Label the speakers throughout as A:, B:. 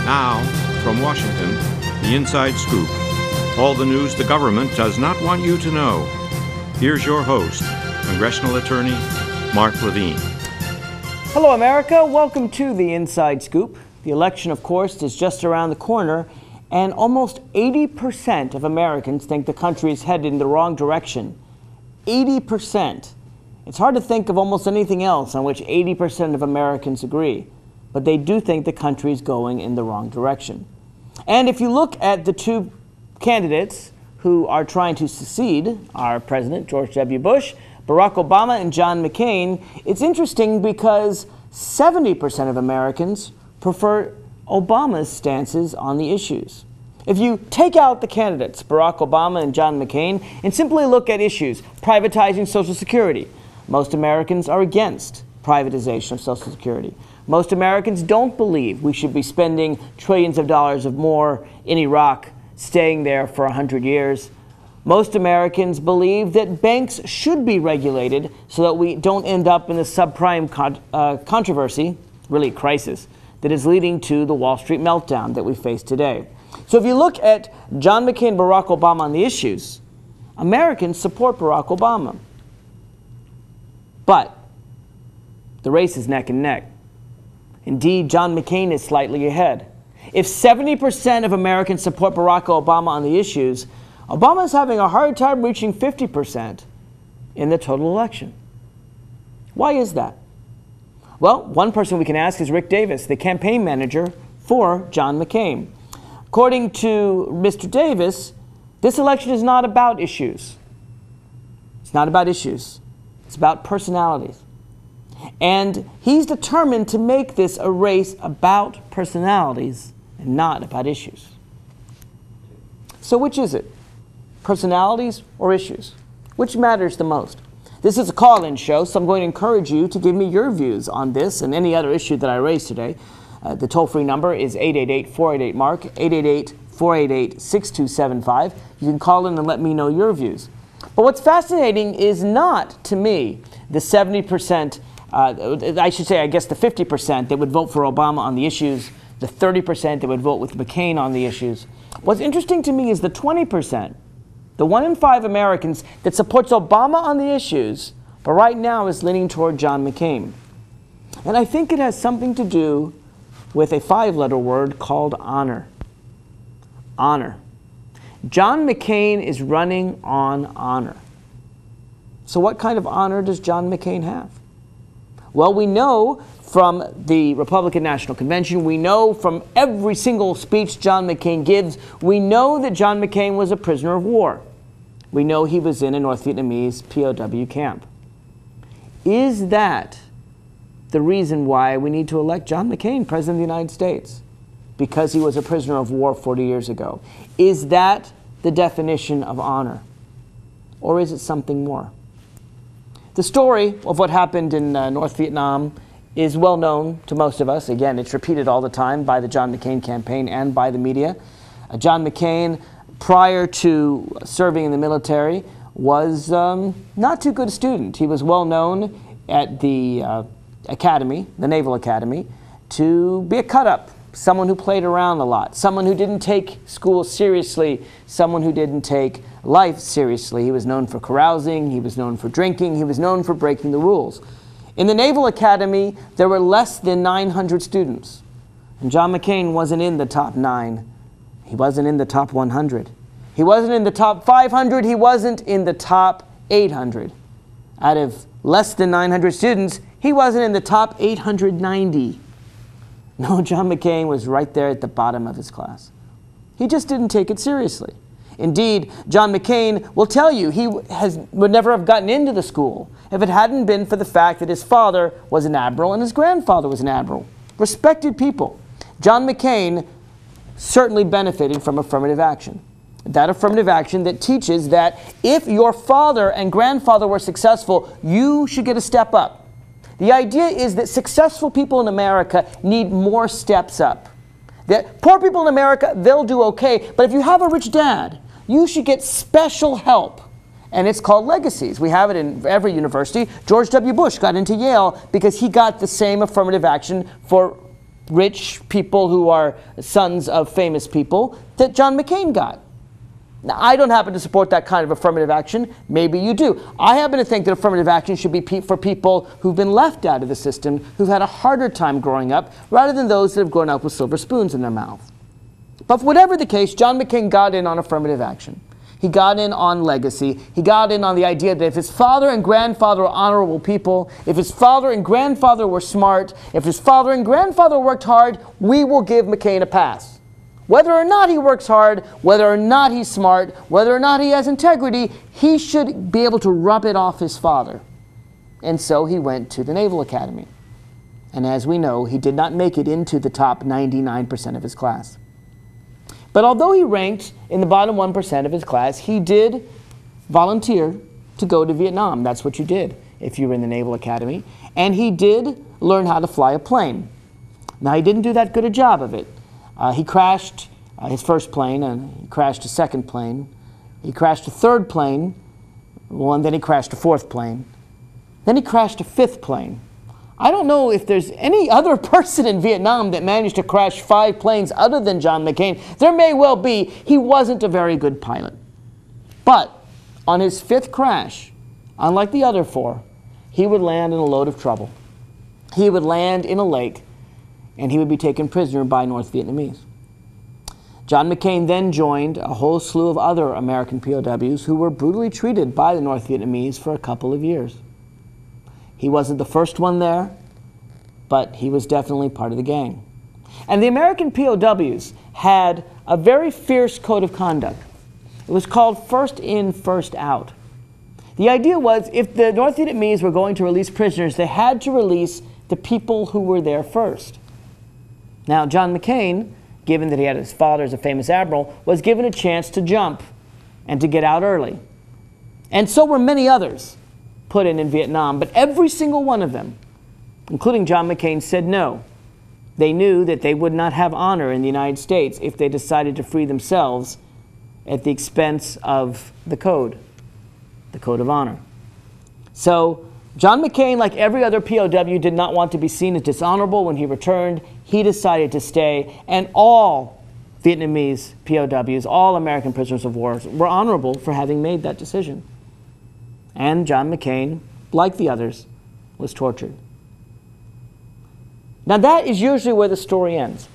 A: Now, from Washington, the Inside Scoop. All the news the government does not want you to know. Here's your host, Congressional Attorney Mark Levine.
B: Hello, America. Welcome to the Inside Scoop. The election, of course, is just around the corner, and almost 80% of Americans think the country is headed in the wrong direction. 80%. It's hard to think of almost anything else on which 80% of Americans agree, but they do think the country is going in the wrong direction. And if you look at the two candidates who are trying to succeed our president, George W. Bush, Barack Obama and John McCain, it's interesting because 70% of Americans prefer Obama's stances on the issues. If you take out the candidates, Barack Obama and John McCain, and simply look at issues, privatizing Social Security, most Americans are against privatization of Social Security. Most Americans don't believe we should be spending trillions of dollars of more in Iraq, staying there for 100 years. Most Americans believe that banks should be regulated so that we don't end up in the subprime controversy, really crisis, that is leading to the Wall Street meltdown that we face today. So if you look at John McCain and Barack Obama on the issues, Americans support Barack Obama. But the race is neck and neck. Indeed, John McCain is slightly ahead. If 70% of Americans support Barack Obama on the issues, Obama is having a hard time reaching 50% in the total election. Why is that? Well, one person we can ask is Rick Davis, the campaign manager for John McCain. According to Mr. Davis, this election is not about issues. It's not about issues. It's about personalities. And he's determined to make this a race about personalities and not about issues. So which is it? Personalities or issues? Which matters the most? This is a call-in show, so I'm going to encourage you to give me your views on this and any other issue that I raise today. The toll-free number is 888-488-MARK, 888-488-6275. You can call in and let me know your views. But what's fascinating is not, to me, the 70%, I should say, I guess the 50% that would vote for Obama on the issues, the 30% that would vote with McCain on the issues. What's interesting to me is the 20%, the 1 in 5 Americans that supports Obama on the issues, but right now is leaning toward John McCain. And I think it has something to do with a 5-letter word called honor. Honor. John McCain is running on honor. So what kind of honor does John McCain have? Well, we know from the Republican National Convention, we know from every single speech John McCain gives, we know that John McCain was a prisoner of war. We know he was in a North Vietnamese POW camp. Is that the reason why we need to elect John McCain President of the United States? Because he was a prisoner of war 40 years ago. Is that the definition of honor? Or is it something more? The story of what happened in North Vietnam is well known to most of us. Again, it's repeated all the time by the John McCain campaign and by the media. John McCain, prior to serving in the military, was not too good a student. He was well known at the academy, the Naval Academy, to be a cut-up, someone who played around a lot, someone who didn't take school seriously, someone who didn't take life seriously. He was known for carousing, he was known for drinking, he was known for breaking the rules. In the Naval Academy, there were less than 900 students, and John McCain wasn't in the top 9. He wasn't in the top 100. He wasn't in the top 500. He wasn't in the top 800. Out of less than 900 students, he wasn't in the top 890. No, John McCain was right there at the bottom of his class. He just didn't take it seriously. Indeed, John McCain will tell you he would never have gotten into the school if it hadn't been for the fact that his father was an admiral and his grandfather was an admiral. Respected people. John McCain certainly benefited from affirmative action. That affirmative action that teaches that if your father and grandfather were successful, you should get a step up. The idea is that successful people in America need more steps up. That poor people in America, they'll do okay, but if you have a rich dad, you should get special help. And it's called legacies. We have it in every university. George W. Bush got into Yale because he got the same affirmative action for rich people who are sons of famous people that John McCain got. Now, I don't happen to support that kind of affirmative action. Maybe you do. I happen to think that affirmative action should be for people who've been left out of the system, who've had a harder time growing up, rather than those that have grown up with silver spoons in their mouth. But whatever the case, John McCain got in on affirmative action. He got in on legacy. He got in on the idea that if his father and grandfather were honorable people, if his father and grandfather were smart, if his father and grandfather worked hard, we will give McCain a pass. Whether or not he works hard, whether or not he's smart, whether or not he has integrity, he should be able to rub it off his father. And so he went to the Naval Academy. And as we know, he did not make it into the top 99% of his class. But although he ranked in the bottom 1% of his class, he did volunteer to go to Vietnam. That's what you did if you were in the Naval Academy. And he did learn how to fly a plane. Now, he didn't do that good a job of it. He crashed his first plane, and he crashed a second plane. He crashed a third plane, and then he crashed a fourth plane. Then he crashed a fifth plane. I don't know if there's any other person in Vietnam that managed to crash 5 planes other than John McCain. There may well be. He wasn't a very good pilot. But on his 5th crash, unlike the other 4, he would land in a load of trouble. He would land in a lake, and he would be taken prisoner by North Vietnamese. John McCain then joined a whole slew of other American POWs who were brutally treated by the North Vietnamese for a couple of years. He wasn't the first one there, but he was definitely part of the gang. And the American POWs had a very fierce code of conduct. It was called first in, first out. The idea was if the North Vietnamese were going to release prisoners, they had to release the people who were there first. Now, John McCain, given that he had his father as a famous admiral, was given a chance to jump and to get out early. And so were many others put in Vietnam, but every single one of them, including John McCain, said no. They knew that they would not have honor in the United States if they decided to free themselves at the expense of the code of honor. So John McCain, like every other POW, did not want to be seen as dishonorable when he returned. He decided to stay, and all Vietnamese POWs, all American prisoners of war, were honorable for having made that decision. And John McCain, like the others, was tortured. Now that is usually where the story ends.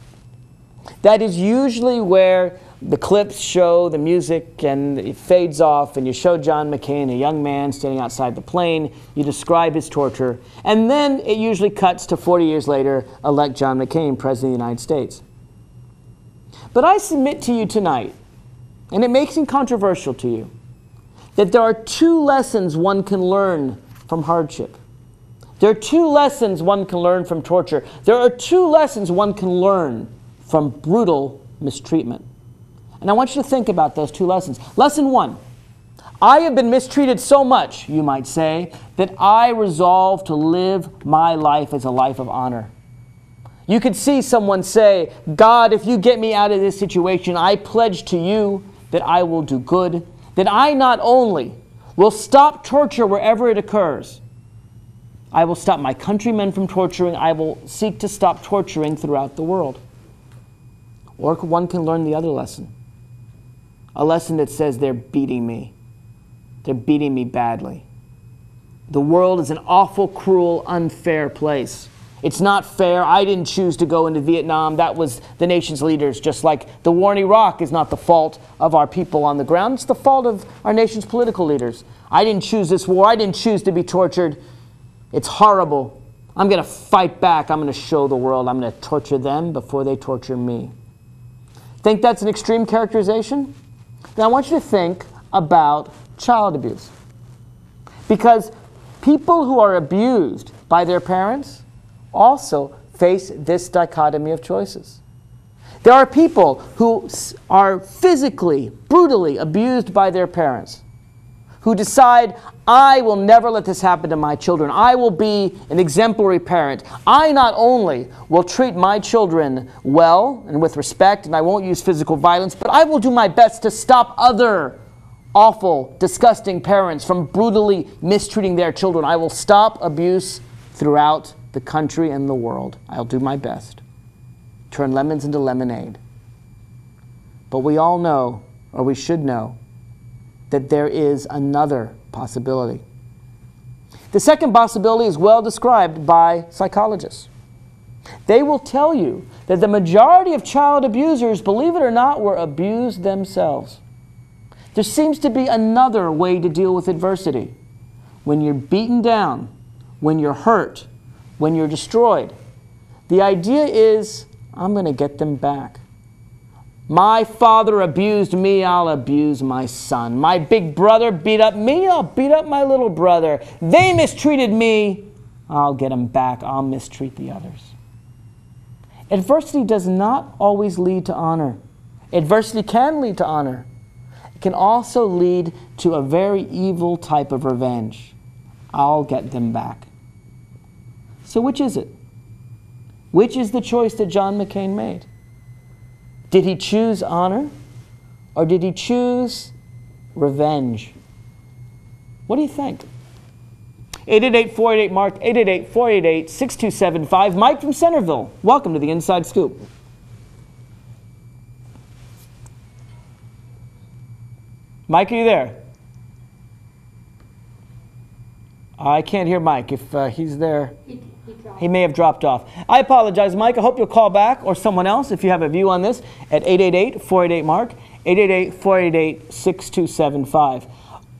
B: That is usually where the clips show the music and it fades off and you show John McCain, a young man standing outside the plane, you describe his torture, and then it usually cuts to 40 years later, elect John McCain President of the United States. But I submit to you tonight, and it may seem controversial to you, that there are 2 lessons one can learn from hardship. There are 2 lessons one can learn from torture. There are 2 lessons one can learn from brutal mistreatment. And I want you to think about those 2 lessons. Lesson 1, I have been mistreated so much, you might say, that I resolve to live my life as a life of honor. You could see someone say, God, if you get me out of this situation, I pledge to you that I will do good, that I not only will stop torture wherever it occurs, I will stop my countrymen from torturing, I will seek to stop torturing throughout the world. Or one can learn the other lesson. A lesson that says they're beating me. They're beating me badly. The world is an awful, cruel, unfair place. It's not fair. I didn't choose to go into Vietnam. That was the nation's leaders, just like the war in Iraq is not the fault of our people on the ground. It's the fault of our nation's political leaders. I didn't choose this war. I didn't choose to be tortured. It's horrible. I'm going to fight back. I'm going to show the world. I'm going to torture them before they torture me. Think that's an extreme characterization? Then I want you to think about child abuse. Because people who are abused by their parents also face this dichotomy of choices. There are people who are physically, brutally abused by their parents, who decide, I will never let this happen to my children. I will be an exemplary parent. I not only will treat my children well and with respect, and I won't use physical violence, but I will do my best to stop other awful, disgusting parents from brutally mistreating their children. I will stop abuse throughout the country and the world. I'll do my best. turn lemons into lemonade. But we all know, or we should know, that there is another possibility. The second possibility is well described by psychologists. They will tell you that the majority of child abusers, believe it or not, were abused themselves. There seems to be another way to deal with adversity. When you're beaten down, when you're hurt, when you're destroyed, the idea is, I'm going to get them back. My father abused me, I'll abuse my son. My big brother beat up me, I'll beat up my little brother. They mistreated me, I'll get them back. I'll mistreat the others. Adversity does not always lead to honor. Adversity can lead to honor. It can also lead to a very evil type of revenge. I'll get them back. So which is it? Which is the choice that John McCain made? Did he choose honor, or did he choose revenge? What do you think? 888-488-MARK, 888-488-6275. Mike from Centerville, welcome to the Inside Scoop. Mike, are you there? I can't hear Mike. If he's there, he may have dropped off. I apologize, Mike. I hope you'll call back, or someone else, if you have a view on this, at 888-488-MARK, 888-488-6275.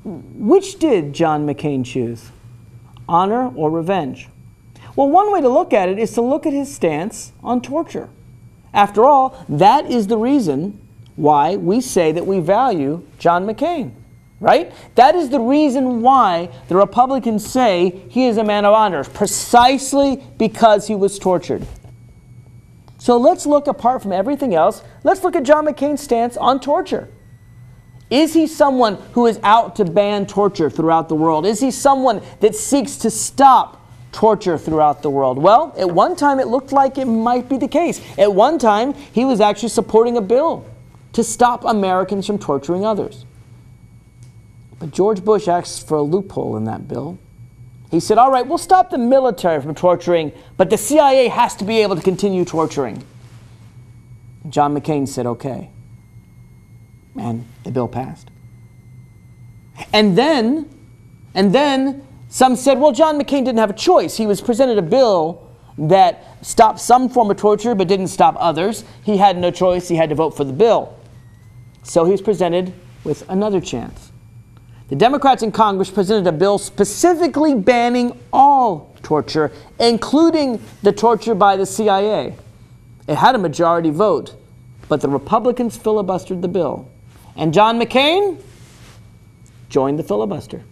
B: Which did John McCain choose? Honor or revenge? Well, one way to look at it is to look at his stance on torture. After all, that is the reason why we say that we value John McCain, right? That is the reason why the Republicans say he is a man of honor, precisely because he was tortured. So let's look, apart from everything else, let's look at John McCain's stance on torture. Is he someone who is out to ban torture throughout the world? Is he someone that seeks to stop torture throughout the world? Well, at one time it looked like it might be the case. At one time, he was actually supporting a bill to stop Americans from torturing others. But George Bush asked for a loophole in that bill. He said, all right, we'll stop the military from torturing, but the CIA has to be able to continue torturing. John McCain said, okay. And the bill passed. And then some said, well, John McCain didn't have a choice. He was presented a bill that stopped some form of torture but didn't stop others. He had no choice. He had to vote for the bill. So he was presented with another chance. The Democrats in Congress presented a bill specifically banning all torture, including the torture by the CIA. It had a majority vote, but the Republicans filibustered the bill. And John McCain joined the filibuster.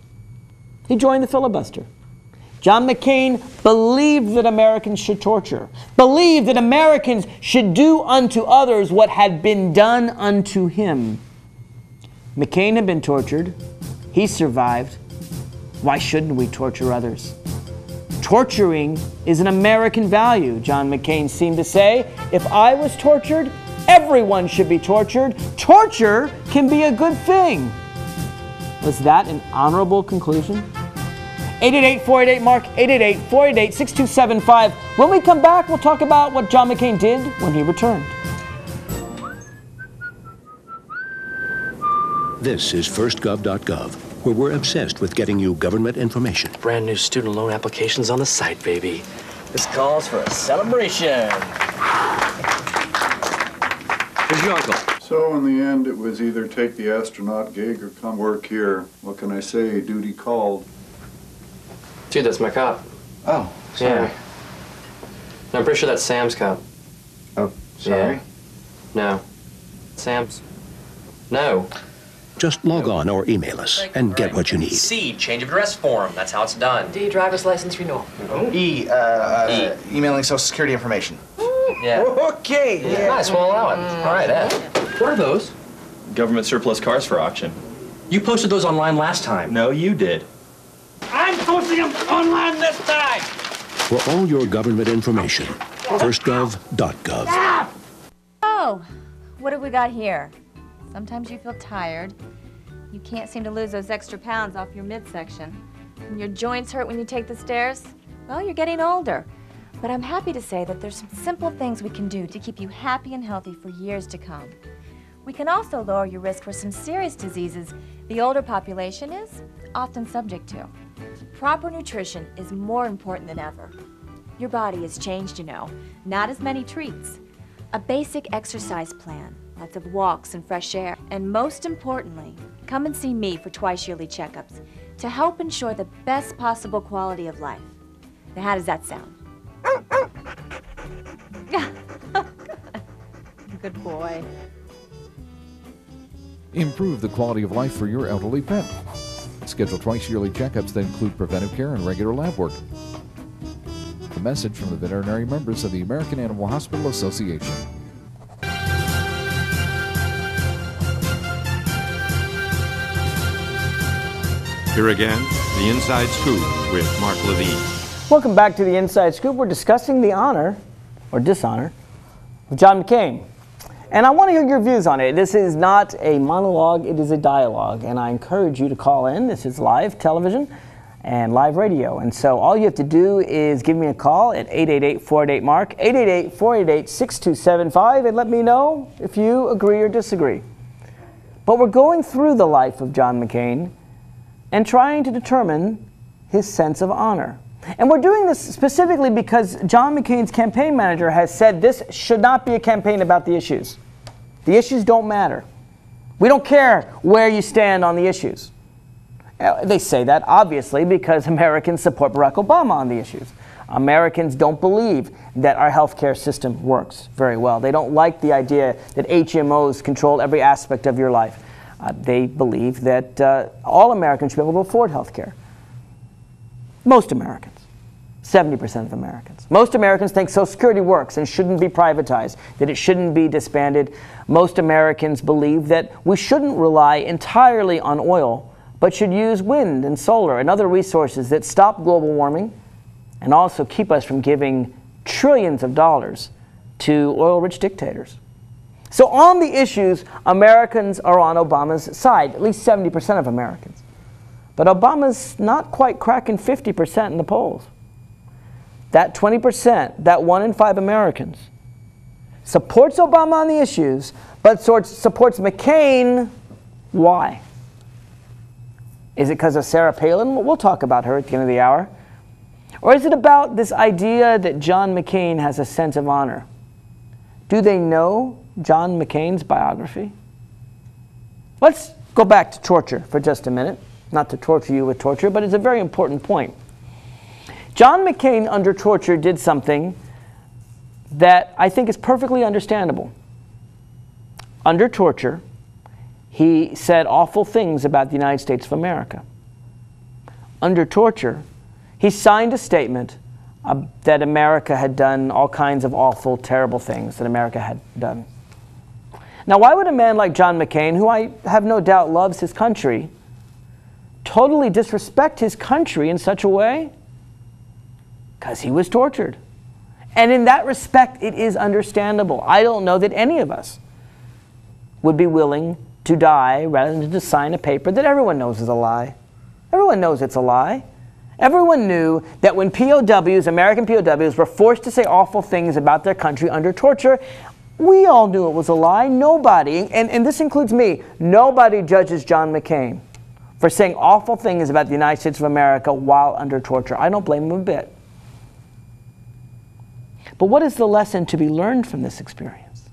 B: He joined the filibuster. John McCain believed that Americans should torture, believed that Americans should do unto others what had been done unto him. McCain had been tortured. He survived. Why shouldn't we torture others? Torturing is an American value, John McCain seemed to say. If I was tortured, everyone should be tortured. Torture can be a good thing. Was that an honorable conclusion? 888-488-MARK, 888-488-6275. When we come back, we'll talk about what John McCain did when he returned.
C: This is firstgov.gov, where we're obsessed with getting you government information.
D: Brand new student loan applications on the site, baby. This calls for a celebration. Who's your uncle?
E: So in the end, it was either take the astronaut gig or come work here. What can I say? Duty called.
D: Dude, that's my cop.
F: Oh, sorry.
D: Yeah. No, I'm pretty sure that's Sam's cop.
F: Oh, sorry.
D: Yeah. No. Sam's. No.
C: Just log on or email us and get what you need.
G: C, change of address form. That's how it's done.
D: D, driver's license renewal.
F: E, emailing Social Security information.
G: Yeah.
F: Okay.
G: Yeah. Nice, we'll allow it. All right, Ed.
D: What are those?
H: Government surplus cars for auction.
D: You posted those online last time.
H: No, you did.
I: I'm posting them online this time!
C: For all your government information, firstgov.gov.
J: Oh, what have we got here? Sometimes you feel tired. You can't seem to lose those extra pounds off your midsection. And your joints hurt when you take the stairs? Well, you're getting older. But I'm happy to say that there's some simple things we can do to keep you happy and healthy for years to come. We can also lower your risk for some serious diseases the older population is often subject to. Proper nutrition is more important than ever. Your body has changed, you know. Not as many treats. A basic exercise plan, lots of walks and fresh air, and most importantly, come and see me for twice-yearly checkups to help ensure the best possible quality of life. Now, how does that sound? Good boy.
K: Improve the quality of life for your elderly pet. Schedule twice-yearly checkups that include preventive care and regular lab work. A message from the veterinary members of the American Animal Hospital Association.
A: Here again, the Inside Scoop with Mark Levine.
B: Welcome back to the Inside Scoop. We're discussing the honor, or dishonor, of John McCain. And I want to hear your views on it. This is not a monologue, it is a dialogue. And I encourage you to call in. This is live television and live radio. And so all you have to do is give me a call at 888-488-MARK, 888-488-6275, and let me know if you agree or disagree. But we're going through the life of John McCain and trying to determine his sense of honor. And we're doing this specifically because John McCain's campaign manager has said this should not be a campaign about the issues. The issues don't matter. We don't care where you stand on the issues. They say that, obviously, because Americans support Barack Obama on the issues. Americans don't believe that our healthcare system works very well. They don't like the idea that HMOs control every aspect of your life. They believe that all Americans should be able to afford healthcare. Most Americans. 70% of Americans. Most Americans think Social Security works and shouldn't be privatized, that it shouldn't be disbanded. Most Americans believe that we shouldn't rely entirely on oil, but should use wind and solar and other resources that stop global warming and also keep us from giving trillions of dollars to oil-rich dictators. So on the issues, Americans are on Obama's side, at least 70% of Americans. But Obama's not quite cracking 50% in the polls. That 20%, that 1 in 5 Americans, supports Obama on the issues, but supports McCain. Why? Is it because of Sarah Palin? We'll talk about her at the end of the hour. Or is it about this idea that John McCain has a sense of honor? Do they know John McCain's biography? Let's go back to torture for just a minute. Not to torture you with torture, but it's a very important point. John McCain, under torture, did something that I think is perfectly understandable. Under torture, he said awful things about the United States of America. Under torture, he signed a statement that America had done all kinds of awful, terrible things that America had done. Now, why would a man like John McCain, who I have no doubt loves his country, totally disrespect his country in such a way? Because he was tortured. And in that respect, it is understandable. I don't know that any of us would be willing to die rather than to sign a paper that everyone knows is a lie. Everyone knows it's a lie. Everyone knew that when POWs, American POWs, were forced to say awful things about their country under torture, we all knew it was a lie. Nobody, and this includes me, nobody judges John McCain for saying awful things about the United States of America while under torture. I don't blame him a bit. But what is the lesson to be learned from this experience?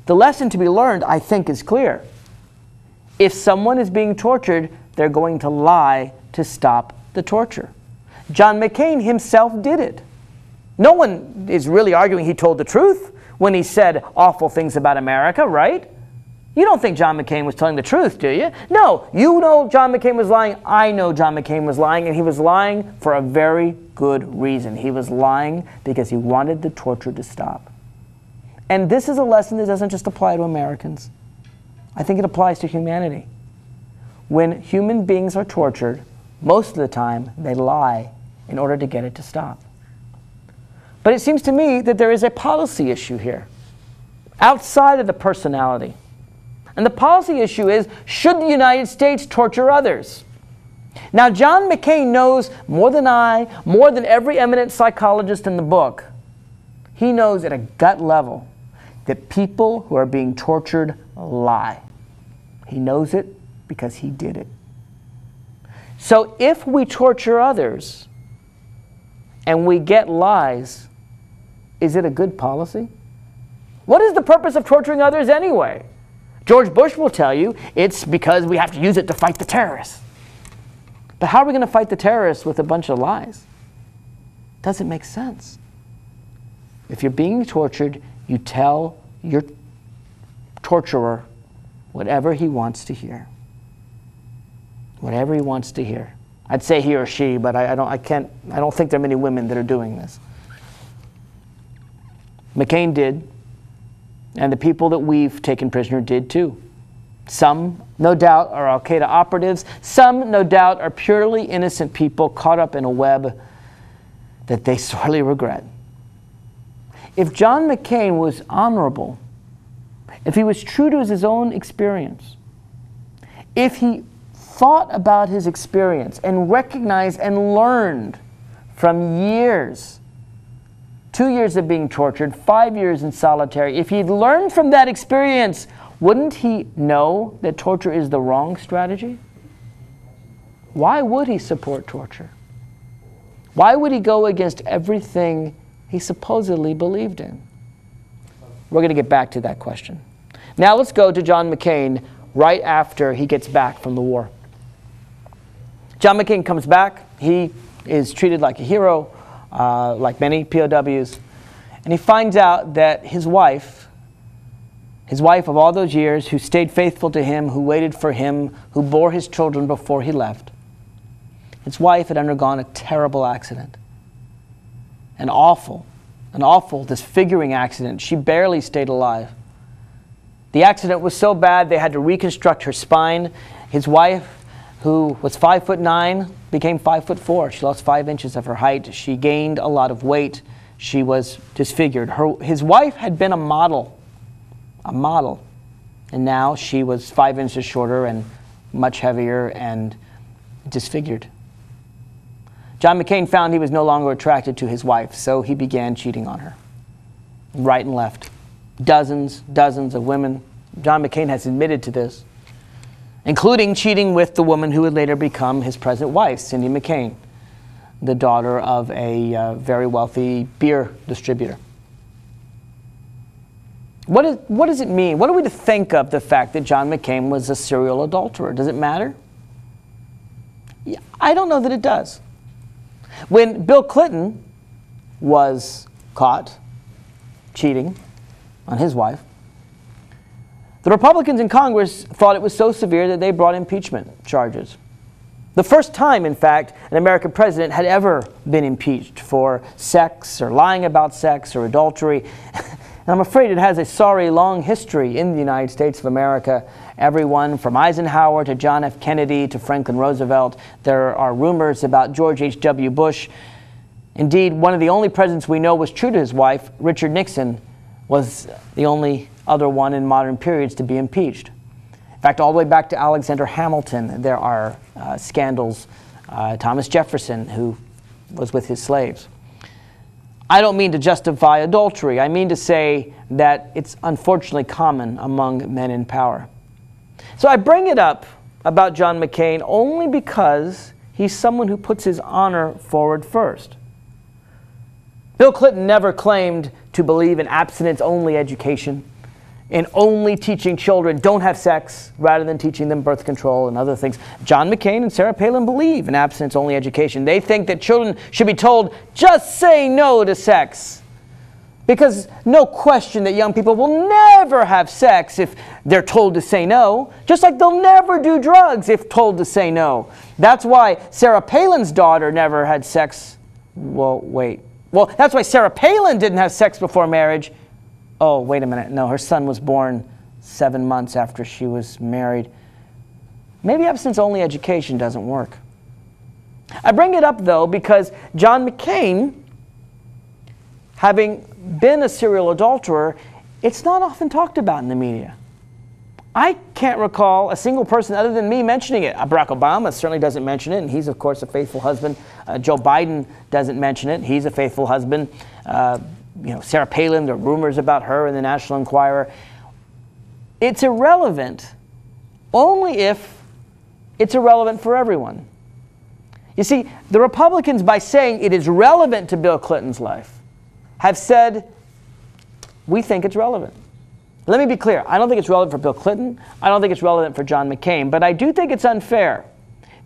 B: The lesson to be learned, I think, is clear. If someone is being tortured, they're going to lie to stop the torture. John McCain himself did it. No one is really arguing he told the truth when he said awful things about America, right? You don't think John McCain was telling the truth, do you? No, you know John McCain was lying. I know John McCain was lying, and he was lying for a very good reason. He was lying because he wanted the torture to stop. And this is a lesson that doesn't just apply to Americans. I think it applies to humanity. When human beings are tortured, most of the time they lie in order to get it to stop. But it seems to me that there is a policy issue here, outside of the personality. And the policy issue is, should the United States torture others? Now, John McCain knows more than I, more than every eminent psychologist in the book. He knows at a gut level that people who are being tortured lie. He knows it because he did it. So if we torture others and we get lies, is it a good policy? What is the purpose of torturing others anyway? George Bush will tell you it's because we have to use it to fight the terrorists. But how are we going to fight the terrorists with a bunch of lies? Doesn't make sense. If you're being tortured, you tell your torturer whatever he wants to hear. Whatever he wants to hear. I'd say he or she, but I don't think there are many women that are doing this. McCain did, and the people that we've taken prisoner did too. Some, no doubt, are Al-Qaeda operatives. Some, no doubt, are purely innocent people caught up in a web that they sorely regret. If John McCain was honorable, if he was true to his own experience, if he thought about his experience and recognized and learned from years, 2 years of being tortured, 5 years in solitary, if he'd learned from that experience, wouldn't he know that torture is the wrong strategy? Why would he support torture? Why would he go against everything he supposedly believed in? We're going to get back to that question. Now let's go to John McCain right after he gets back from the war. John McCain comes back. He is treated like a hero, like many POWs. And he finds out that his wife of all those years, who stayed faithful to him, who waited for him, who bore his children before he left, his wife had undergone a terrible accident. An awful, disfiguring accident. She barely stayed alive. The accident was so bad they had to reconstruct her spine. His wife, who was 5'9", became 5'4". She lost 5 inches of her height. She gained a lot of weight. She was disfigured. His wife had been a model, and now she was 5 inches shorter and much heavier and disfigured. John McCain found he was no longer attracted to his wife, so he began cheating on her, right and left. Dozens of women. John McCain has admitted to this, including cheating with the woman who would later become his present wife, Cindy McCain, the daughter of a very wealthy beer distributor. What does it mean? What are we to think of the fact that John McCain was a serial adulterer? Does it matter? Yeah, I don't know that it does. When Bill Clinton was caught cheating on his wife, the Republicans in Congress thought it was so severe that they brought impeachment charges. The first time, in fact, an American president had ever been impeached for sex or lying about sex or adultery. And I'm afraid it has a sorry long history in the United States of America. Everyone from Eisenhower to John F. Kennedy to Franklin Roosevelt. There are rumors about George H.W. Bush. Indeed, one of the only presidents we know was true to his wife, Richard Nixon, was the only other one in modern periods to be impeached. In fact, all the way back to Alexander Hamilton, there are scandals. Thomas Jefferson, who was with his slaves. I don't mean to justify adultery. I mean to say that it's unfortunately common among men in power. So I bring it up about John McCain only because he's someone who puts his honor forward first. Bill Clinton never claimed to believe in abstinence-only education, in only teaching children don't have sex rather than teaching them birth control and other things. John McCain and Sarah Palin believe in abstinence-only education. They think that children should be told, just say no to sex. Because no question that young people will never have sex if they're told to say no, just like they'll never do drugs if told to say no. That's why Sarah Palin's daughter never had sex. Well, wait. Well, that's why Sarah Palin didn't have sex before marriage. Oh, wait a minute. No, her son was born 7 months after she was married. Maybe abstinence-only education doesn't work. I bring it up, though, because John McCain, having been a serial adulterer, it's not often talked about in the media. I can't recall a single person other than me mentioning it. Barack Obama certainly doesn't mention it, and he's, of course, a faithful husband. Joe Biden doesn't mention it. He's a faithful husband. Sarah Palin, there are rumors about her in the National Enquirer. It's irrelevant only if it's irrelevant for everyone. You see, the Republicans, by saying it is relevant to Bill Clinton's life, have said, we think it's relevant. Let me be clear. I don't think it's relevant for Bill Clinton. I don't think it's relevant for John McCain. But I do think it's unfair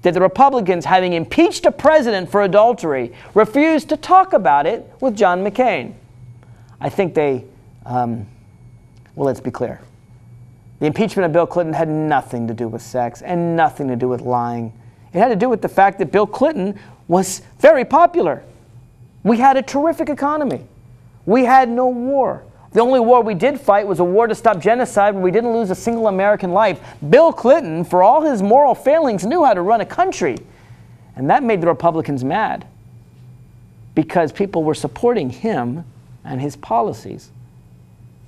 B: that the Republicans, having impeached a president for adultery, refused to talk about it with John McCain. I think they, well, let's be clear. The impeachment of Bill Clinton had nothing to do with sex and nothing to do with lying. It had to do with the fact that Bill Clinton was very popular. We had a terrific economy. We had no war. The only war we did fight was a war to stop genocide when we didn't lose a single American life. Bill Clinton, for all his moral failings, knew how to run a country. And that made the Republicans mad because people were supporting him and his policies.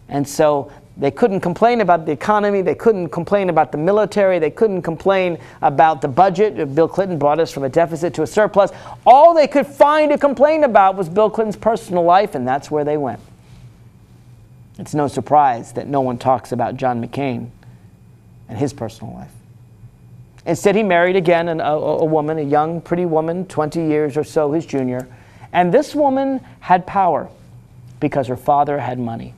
B: And so they couldn't complain about the economy. They couldn't complain about the military. They couldn't complain about the budget. Bill Clinton brought us from a deficit to a surplus. All they could find to complain about was Bill Clinton's personal life, and that's where they went. It's no surprise that no one talks about John McCain and his personal life. Instead, he married again a woman, a young, pretty woman, 20 years or so his junior. And this woman had power because her father had money.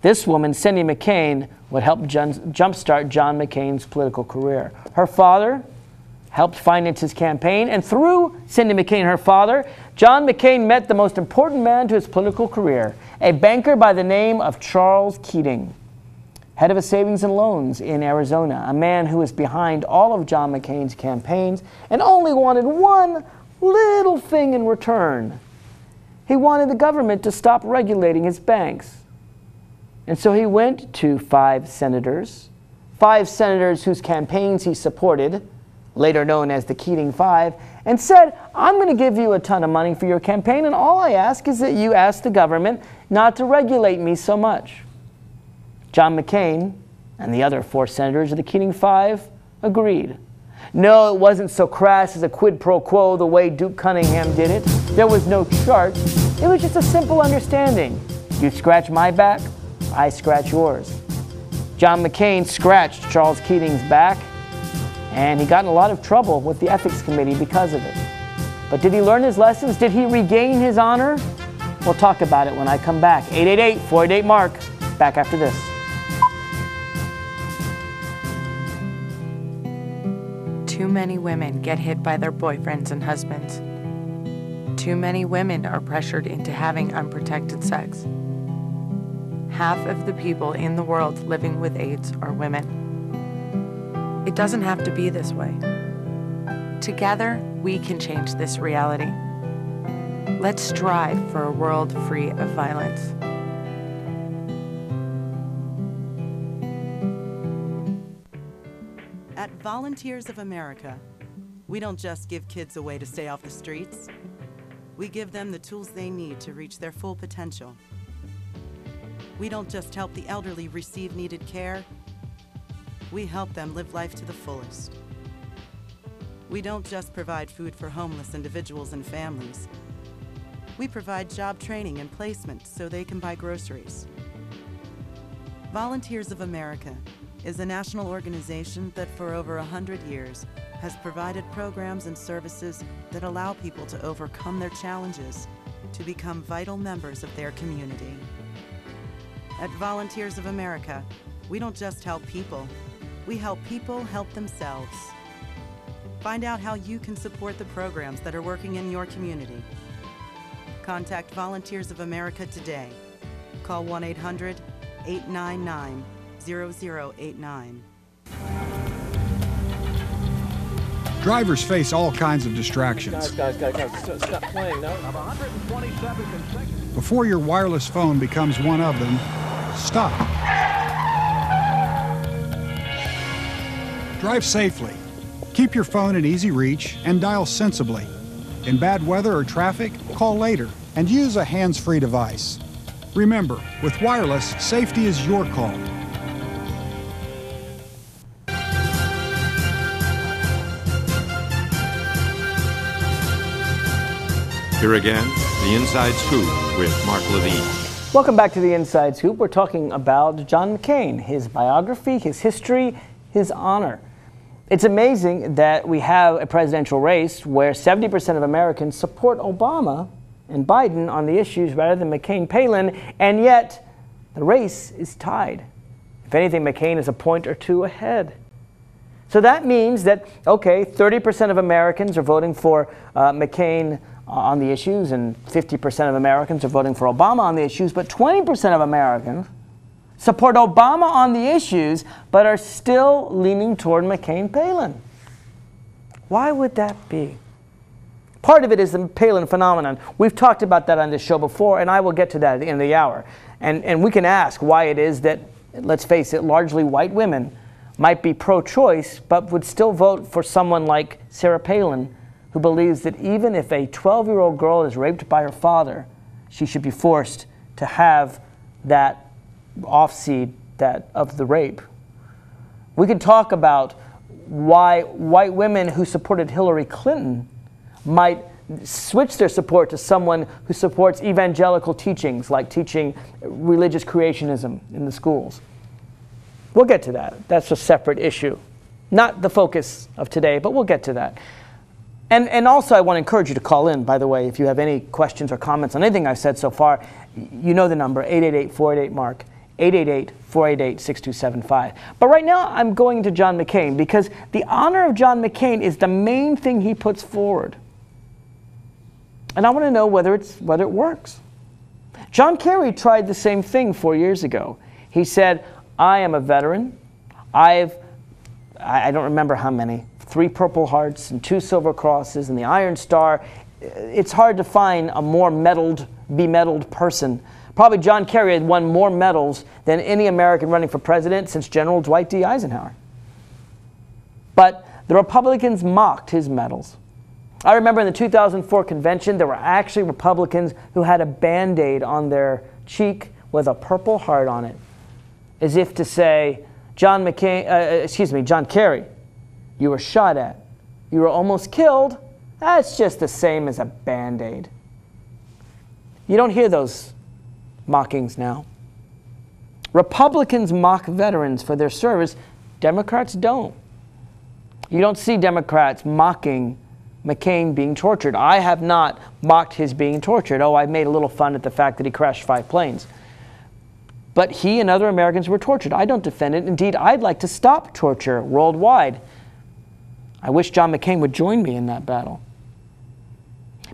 B: This woman, Cindy McCain, would help jumpstart John McCain's political career. Her father helped finance his campaign, and through Cindy McCain, her father, John McCain met the most important man to his political career, a banker by the name of Charles Keating, head of a savings and loans in Arizona, a man who was behind all of John McCain's campaigns and only wanted one little thing in return. He wanted the government to stop regulating his banks. And so he went to five senators whose campaigns he supported, later known as the Keating Five, and said, I'm going to give you a ton of money for your campaign, and all I ask is that you ask the government not to regulate me so much. John McCain and the other four senators of the Keating Five agreed. No, it wasn't so crass as a quid pro quo the way Duke Cunningham did it. There was no chart. It was just a simple understanding. You scratch my back, I scratch yours. John McCain scratched Charles Keating's back, and he got in a lot of trouble with the Ethics Committee because of it. But did he learn his lessons? Did he regain his honor? We'll talk about it when I come back. 888-488-MARK. Back after this.
L: Too many women get hit by their boyfriends and husbands. Too many women are pressured into having unprotected sex. Half of the people in the world living with AIDS are women. It doesn't have to be this way. Together, we can change this reality. Let's strive for a world free of violence.
M: At Volunteers of America, we don't just give kids a way to stay off the streets. We give them the tools they need to reach their full potential. We don't just help the elderly receive needed care. We help them live life to the fullest. We don't just provide food for homeless individuals and families. We provide job training and placement so they can buy groceries. Volunteers of America is a national organization that for over 100 years has provided programs and services that allow people to overcome their challenges to become vital members of their community. At Volunteers of America, we don't just help people, we help people help themselves. Find out how you can support the programs that are working in your community. Contact Volunteers of America today. Call 1-800-899-0089.
N: Drivers face all kinds of distractions.
I: Guys, stop playing, no? 127 consecutive.
N: Before your wireless phone becomes one of them, stop. Drive safely. Keep your phone in easy reach and dial sensibly. In bad weather or traffic, call later and use a hands-free device. Remember, with wireless, safety is your call.
A: Here again, the Inside Scoop with Mark Levine.
B: Welcome back to the Inside Scoop. We're talking about John McCain, his biography, his history, his honor. It's amazing that we have a presidential race where 70% of Americans support Obama and Biden on the issues rather than McCain-Palin, and yet the race is tied. If anything, McCain is a point or two ahead. So that means that, okay, 30% of Americans are voting for McCain on the issues, and 50% of Americans are voting for Obama on the issues, but 20% of Americans support Obama on the issues, but are still leaning toward McCain-Palin. Why would that be? Part of it is the Palin phenomenon. We've talked about that on this show before, and I will get to that at the end of the hour. And we can ask why it is that, let's face it, largely white women might be pro-choice, but would still vote for someone like Sarah Palin, who believes that even if a 12-year-old girl is raped by her father, she should be forced to have that offseed of the rape. We could talk about why white women who supported Hillary Clinton might switch their support to someone who supports evangelical teachings, like teaching religious creationism in the schools. We'll get to that. That's a separate issue. Not the focus of today, but we'll get to that. And also, I want to encourage you to call in, by the way, if you have any questions or comments on anything I've said so far. You know the number, 888-488-MARK, 888-488-6275. But right now, I'm going to John McCain, because the honor of John McCain is the main thing he puts forward. And I want to know whether it works. John Kerry tried the same thing 4 years ago. He said, I am a veteran. I don't remember how many. 3 Purple Hearts and 2 Silver Crosses and the Iron Star. It's hard to find a more bemedaled person. Probably John Kerry had won more medals than any American running for president since General Dwight D. Eisenhower. But the Republicans mocked his medals. I remember in the 2004 convention, there were actually Republicans who had a Band-Aid on their cheek with a Purple Heart on it, as if to say, John Kerry, you were shot at. You were almost killed. That's just the same as a Band-Aid. You don't hear those mockings now. Republicans mock veterans for their service. Democrats don't. You don't see Democrats mocking McCain being tortured. I have not mocked his being tortured. Oh, I made a little fun at the fact that he crashed 5 planes. But he and other Americans were tortured. I don't defend it. Indeed, I'd like to stop torture worldwide. I wish John McCain would join me in that battle.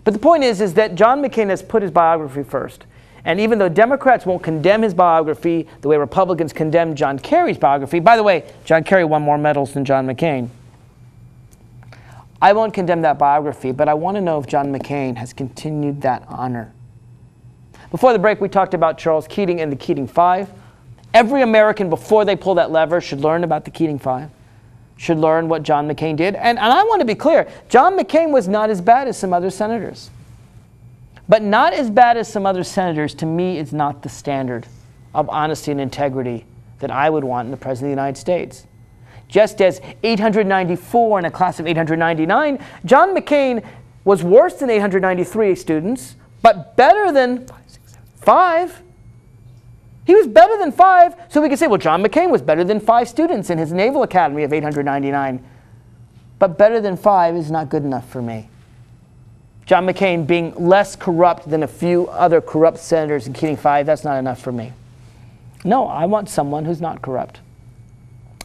B: But the point is that John McCain has put his biography first. And even though Democrats won't condemn his biography the way Republicans condemn John Kerry's biography, by the way, John Kerry won more medals than John McCain. I won't condemn that biography, but I want to know if John McCain has continued that honor. Before the break, we talked about Charles Keating and the Keating Five. Every American, before they pull that lever, should learn about the Keating Five, should learn what John McCain did. And I want to be clear, John McCain was not as bad as some other senators. But not as bad as some other senators, to me, is not the standard of honesty and integrity that I would want in the President of the United States. Just as 894 in a class of 899, John McCain was worse than 893 students, but better than 5. He was better than 5, so we could say, well, John McCain was better than 5 students in his Naval Academy of 899. But better than 5 is not good enough for me. John McCain being less corrupt than a few other corrupt senators in Keating 5, that's not enough for me. No, I want someone who's not corrupt.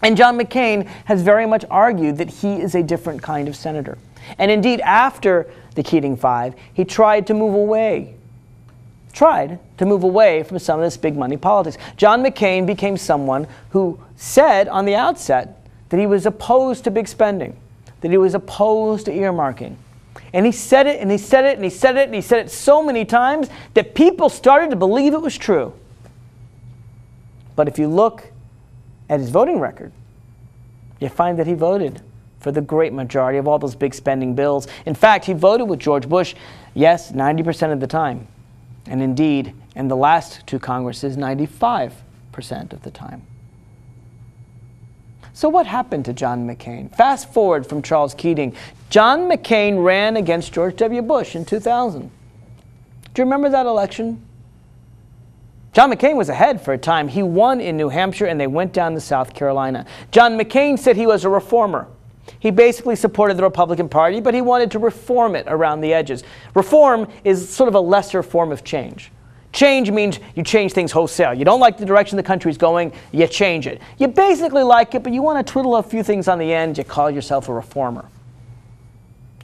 B: And John McCain has very much argued that he is a different kind of senator. And indeed, after the Keating Five, he tried to move away from some of this big money politics. John McCain became someone who said on the outset that he was opposed to big spending, that he was opposed to earmarking. And he said it, and he said it, and he said it, and he said it so many times that people started to believe it was true. But if you look at his voting record, you find that he voted for the great majority of all those big spending bills. In fact, he voted with George Bush, yes, 90% of the time. And indeed, in the last 2 Congresses, 95% of the time. So what happened to John McCain? Fast forward from Charles Keating. John McCain ran against George W. Bush in 2000. Do you remember that election? John McCain was ahead for a time. He won in New Hampshire, and they went down to South Carolina. John McCain said he was a reformer. He basically supported the Republican Party, but he wanted to reform it around the edges. Reform is sort of a lesser form of change. Change means you change things wholesale. You don't like the direction the country's going, you change it. You basically like it, but you want to twiddle a few things on the end, you call yourself a reformer.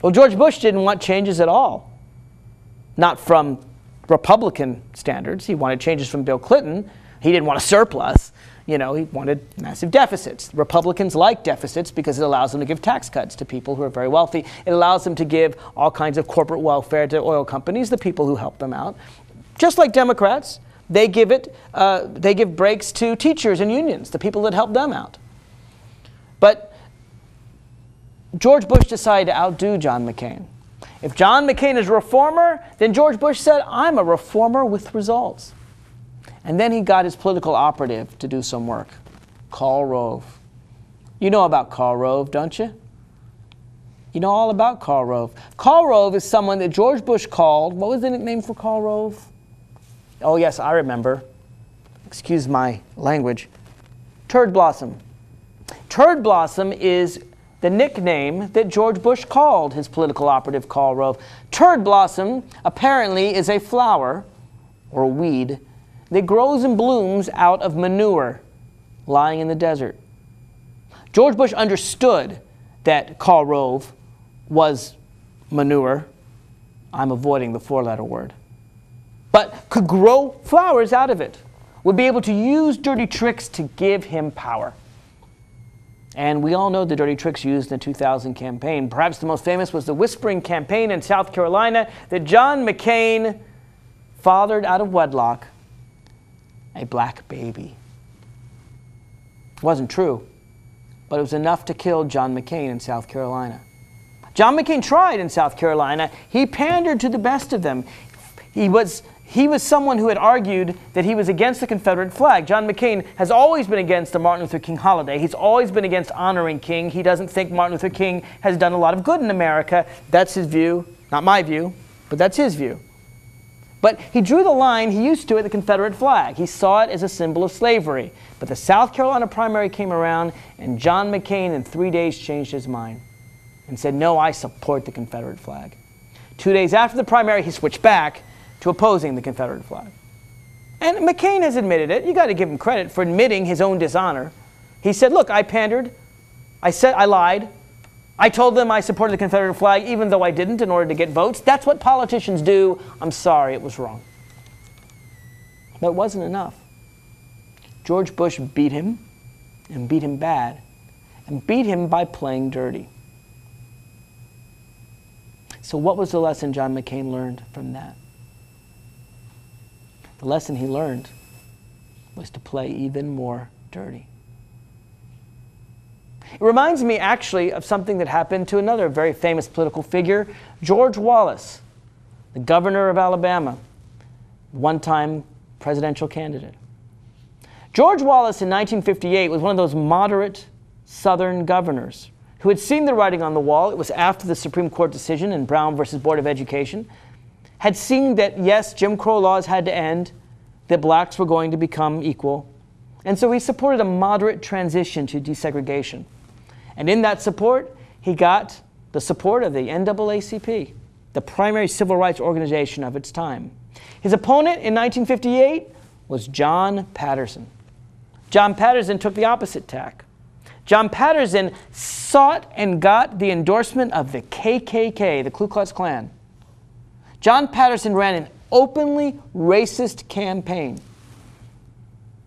B: Well, George Bush didn't want changes at all. Not from Republican standards. He wanted changes from Bill Clinton. He didn't want a surplus. You know, he wanted massive deficits. Republicans like deficits because it allows them to give tax cuts to people who are very wealthy. It allows them to give all kinds of corporate welfare to oil companies, the people who help them out. Just like Democrats, they give breaks to teachers and unions, the people that help them out. But George Bush decided to outdo John McCain. If John McCain is a reformer, then George Bush said, I'm a reformer with results. And then he got his political operative to do some work, Karl Rove. You know about Karl Rove, don't you? You know all about Karl Rove. Karl Rove is someone that George Bush called, what was the nickname for Karl Rove? Oh yes, I remember. Excuse my language. Turd Blossom. Turd Blossom is the nickname that George Bush called his political operative, Karl Rove. Turd Blossom apparently is a flower, or a weed, that grows and blooms out of manure lying in the desert. George Bush understood that Karl Rove was manure. I'm avoiding the four-letter word. But could grow flowers out of it, would be able to use dirty tricks to give him power. And we all know the dirty tricks used in the 2000 campaign. Perhaps the most famous was the whispering campaign in South Carolina that John McCain fathered out of wedlock a black baby. It wasn't true, but it was enough to kill John McCain in South Carolina. John McCain tried in South Carolina. He pandered to the best of them. He was someone who had argued that he was against the Confederate flag. John McCain has always been against the Martin Luther King holiday. He's always been against honoring King. He doesn't think Martin Luther King has done a lot of good in America. That's his view. Not my view, but that's his view. But he drew the line he used to at the Confederate flag. He saw it as a symbol of slavery. But the South Carolina primary came around, and John McCain in 3 days changed his mind and said, no, I support the Confederate flag. 2 days after the primary, he switched back to opposing the Confederate flag. And McCain has admitted it. You got to give him credit for admitting his own dishonor. He said, look, I pandered. I lied. I told them I supported the Confederate flag even though I didn't in order to get votes. That's what politicians do. I'm sorry, it was wrong. But it wasn't enough. George Bush beat him, and beat him bad, and beat him by playing dirty. So what was the lesson John McCain learned from that? The lesson he learned was to play even more dirty. It reminds me actually of something that happened to another very famous political figure, George Wallace, the governor of Alabama, one-time presidential candidate. George Wallace in 1958 was one of those moderate Southern governors who had seen the writing on the wall. It was after the Supreme Court decision in Brown versus Board of Education. Had seen that, yes, Jim Crow laws had to end, that blacks were going to become equal. And so he supported a moderate transition to desegregation. And in that support, he got the support of the NAACP, the primary civil rights organization of its time. His opponent in 1958 was John Patterson. John Patterson took the opposite tack. John Patterson sought and got the endorsement of the KKK, the Ku Klux Klan. John Patterson ran an openly racist campaign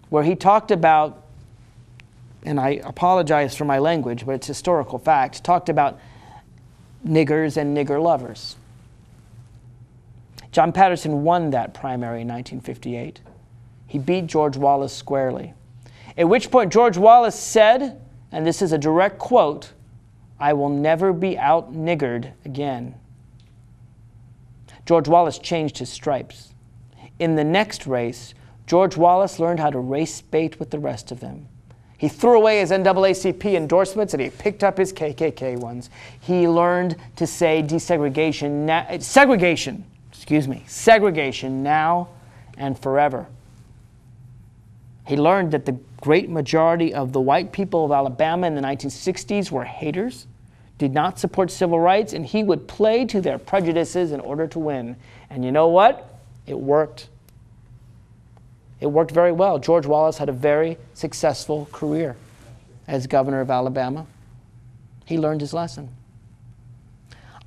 B: where he talked about, and I apologize for my language, but it's historical fact, talked about niggers and nigger lovers. John Patterson won that primary in 1958. He beat George Wallace squarely. At which point George Wallace said, and this is a direct quote, "I will never be out-niggered again." George Wallace changed his stripes. In the next race, George Wallace learned how to race bait with the rest of them. He threw away his NAACP endorsements and he picked up his KKK ones. He learned to say segregation, segregation now and forever. He learned that the great majority of the white people of Alabama in the 1960s were haters, did not support civil rights, and he would play to their prejudices in order to win. And you know what? It worked. It worked very well. George Wallace had a very successful career as governor of Alabama. He learned his lesson.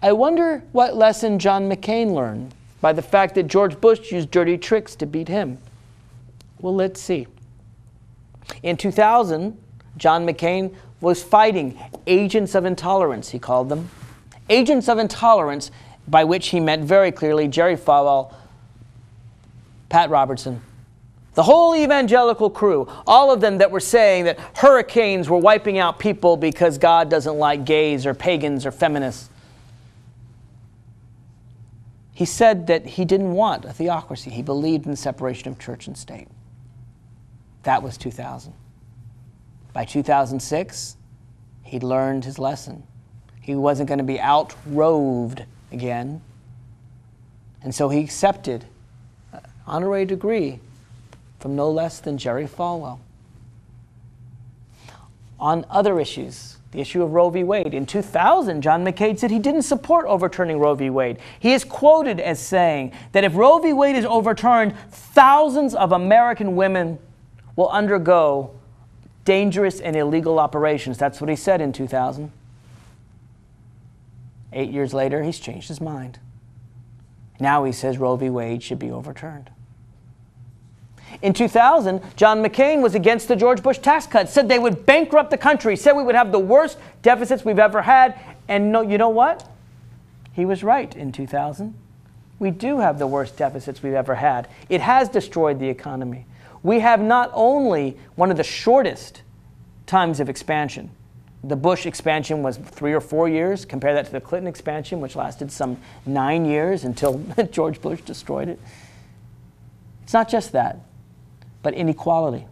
B: I wonder what lesson John McCain learned by the fact that George Bush used dirty tricks to beat him. Well, let's see. In 2000, John McCain was fighting agents of intolerance, he called them. Agents of intolerance, by which he meant very clearly Jerry Falwell, Pat Robertson, the whole evangelical crew, all of them that were saying that hurricanes were wiping out people because God doesn't like gays or pagans or feminists. He said that he didn't want a theocracy. He believed in the separation of church and state. That was 2000. By 2006, he'd learned his lesson. He wasn't going to be out-roved again. And so he accepted an honorary degree from no less than Jerry Falwell. On other issues, the issue of Roe v. Wade. In 2000, John McCain said he didn't support overturning Roe v. Wade. He is quoted as saying that if Roe v. Wade is overturned, thousands of American women will undergo dangerous and illegal operations. That's what he said in 2000. 8 years later, he's changed his mind. Now he says Roe v. Wade should be overturned. In 2000, John McCain was against the George Bush tax cuts, said they would bankrupt the country, said we would have the worst deficits we've ever had. And no, you know what? He was right in 2000. We do have the worst deficits we've ever had. It has destroyed the economy. We have not only one of the shortest times of expansion. The Bush expansion was 3 or 4 years. Compare that to the Clinton expansion, which lasted some 9 years until George Bush destroyed it. It's not just that, but inequality.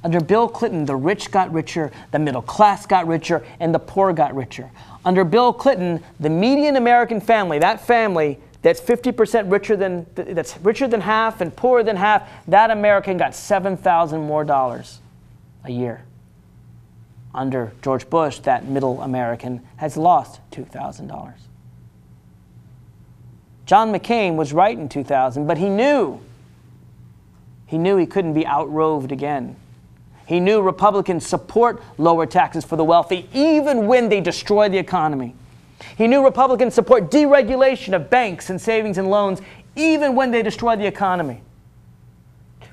B: Under Bill Clinton, the rich got richer, the middle class got richer, and the poor got richer. Under Bill Clinton, the median American family, that family that's 50% richer than, that's richer than half and poorer than half, that American got $7,000 more a year. Under George Bush, that middle American has lost $2,000. John McCain was right in 2000, but he knew he couldn't be out-roved again. He knew Republicans support lower taxes for the wealthy, even when they destroy the economy. He knew Republicans support deregulation of banks and savings and loans, even when they destroy the economy.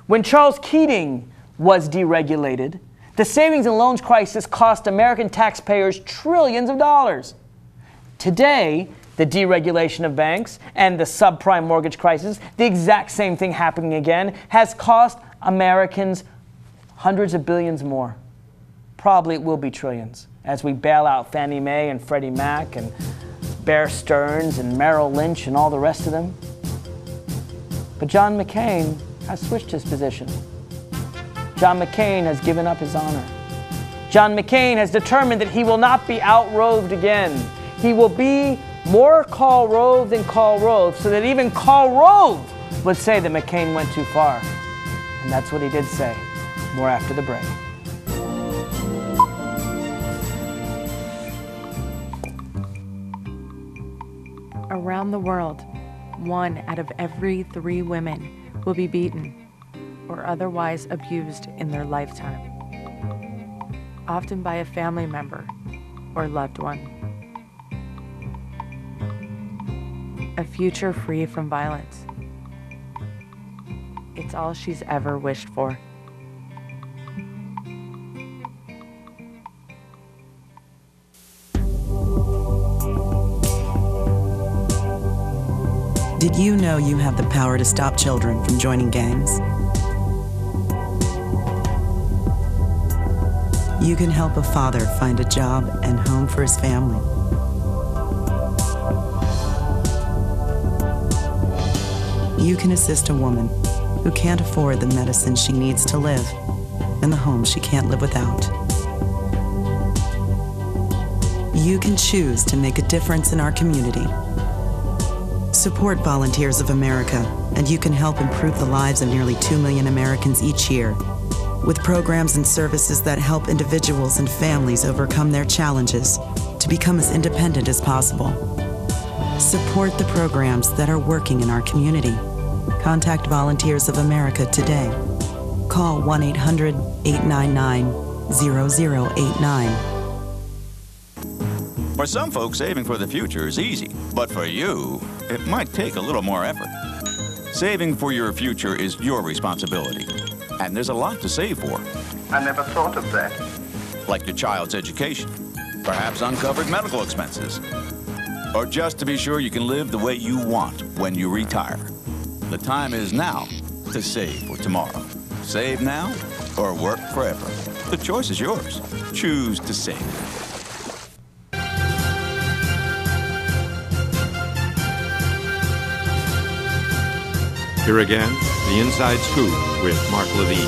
B: When Charles Keating was deregulated, the savings and loans crisis cost American taxpayers trillions of dollars. Today, the deregulation of banks and the subprime mortgage crisis, the exact same thing happening again, has cost Americans hundreds of billions more. Probably it will be trillions as we bail out Fannie Mae and Freddie Mac and Bear Stearns and Merrill Lynch and all the rest of them. But John McCain has switched his position. John McCain has given up his honor. John McCain has determined that he will not be out-roved again. He will be more Karl Rove than Karl Rove, so that even Karl Rove would say that McCain went too far. And that's what he did say. More after the break.
L: Around the world, 1 out of every 3 women will be beaten or otherwise abused in their lifetime, often by a family member or loved one. A future free from violence. It's all she's ever wished for.
M: Did you know you have the power to stop children from joining gangs? You can help a father find a job and home for his family. You can assist a woman who can't afford the medicine she needs to live and the home she can't live without. You can choose to make a difference in our community. Support Volunteers of America, and you can help improve the lives of nearly 2 million Americans each year with programs and services that help individuals and families overcome their challenges to become as independent as possible. Support the programs that are working in our community. Contact Volunteers of America today. Call 1-800-899-0089.
O: For some folks, saving for the future is easy, but for you, it might take a little more effort. Saving for your future is your responsibility, and there's a lot to save for.
P: I never thought of that.
O: Like your child's education, perhaps uncovered medical expenses, or just to be sure you can live the way you want when you retire. The time is now to save for tomorrow. Save now or work forever. The choice is yours. Choose to save.
A: Here again, The Inside Scoop with Mark Levine.